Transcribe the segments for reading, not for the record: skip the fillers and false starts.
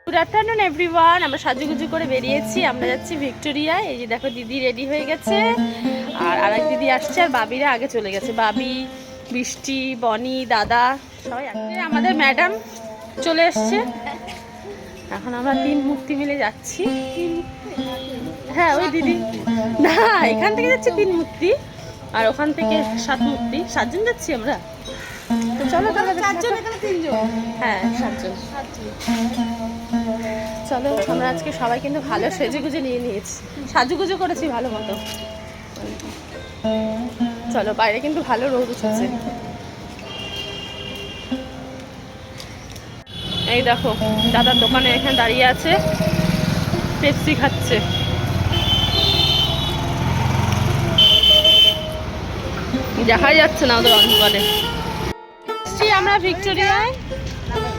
Good afternoon everyone. আমরা সাজুগুজু করে বেরিয়েছি, আমরা যাচ্ছি ভিক্টোরিয়ায়। এই যে দেখো দিদি রেডি হয়ে গেছে, আর আরেক দিদি আসছে, আর বাবিরা আগে চলে গেছে। বাবি, বৃষ্টি, বনি, দাদা সবাই আসছে। আমাদের ম্যাডাম চলে এসছে। এখন আমরা 3 মূর্তি মিলে যাচ্ছি। হ্যাঁ ওই দিদি না, এখান থেকে যাচ্ছে 3 মূর্তি, আর ওখান থেকে 7 মূর্তি। 7 জন যাচ্ছি আমরা। তো চলো তাহলে 4 জন, এখানে 3 জন। হ্যাঁ 7 জন। চলো, আমরা আজকে সবাই কিন্তু ভালো সেজেগুজে নিয়ে নিয়েছি, সাজুগুজু করেছি ভালো মতো। চলো, বাইরে কিন্তু ভালো রোদ উঠেছে। এই দেখো দাদার দোকানে এখানে দাঁড়িয়ে আছে, পেপসি খাচ্ছে। দেখাই যাচ্ছে না ওদের অন্ধকারে। আমরা ভিক্টোরিয়ায়,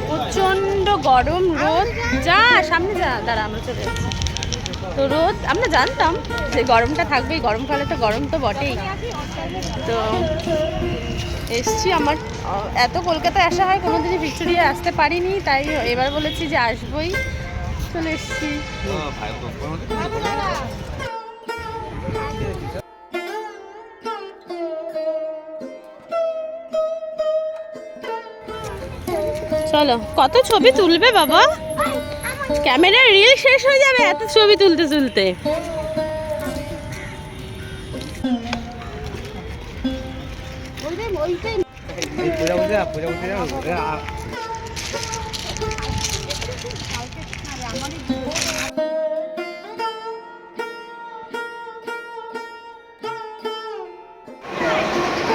প্রচন্ড গরম, রোদ। যা সামনে যা, দাঁড়া আমরা চলে যাচ্ছি। তো রোদ, আমরা জানতাম যে গরমটা থাকবেই, গরমকালে তো গরম তো বটেই। তো এসছি, আমার এত কলকাতায় আসা হয়, কোনোদিনই ভিক্টোরিয়ায় আসতে পারিনি, তাই এবার বলেছি যে আসবোই, চলে এসছি। চলো, কত ছবি তুলবে বাবা, ক্যামেরার রিল শেষ হয়ে যাবে এত ছবি তুলতে তুলতে।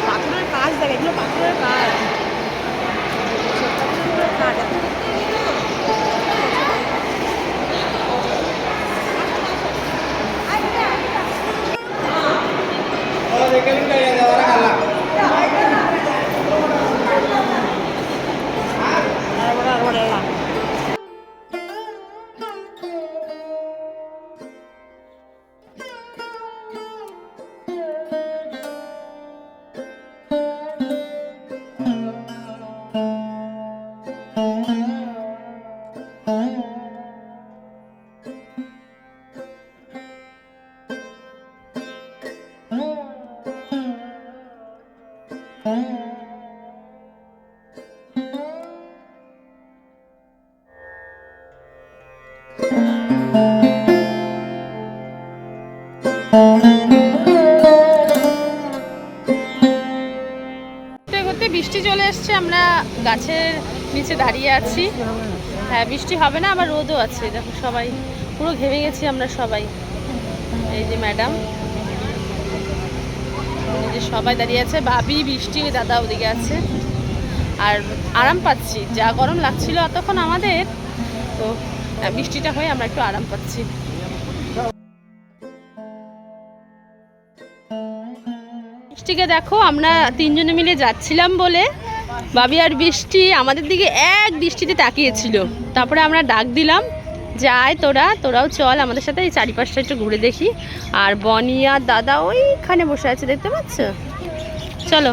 পাথরের কাজ দেখ, এগুলো পাথরের কাজ। বৃষ্টি চলে এসছে, আমরা গাছের নিচে দাঁড়িয়ে আছি। হ্যাঁ বৃষ্টি হবে না, আবার রোদও আছে। দেখো সবাই পুরো ঘেমে গেছি আমরা সবাই। এই যে ম্যাডাম, এই যে সবাই দাঁড়িয়ে আছে, ভাবি, বৃষ্টি, দাদা ওদিকে আছে। আর আরাম পাচ্ছি, যা গরম লাগছিল এতক্ষণ আমাদের, তো বৃষ্টিটা হয়ে আমরা একটু আরাম পাচ্ছি। বৃষ্টিকে দেখো, আমরা 3 জনে মিলে যাচ্ছিলাম বলে বাবি আর বৃষ্টি আমাদের দিকে এক দৃষ্টিতে তাকিয়েছিল। তারপরে আমরা ডাক দিলাম, যাই তোরাও চল আমাদের সাথে, এই চারিপাশটা একটু ঘুরে দেখি। আর বনি আর দাদা ওইখানে বসে আছে, দেখতে পাচ্ছ? চলো।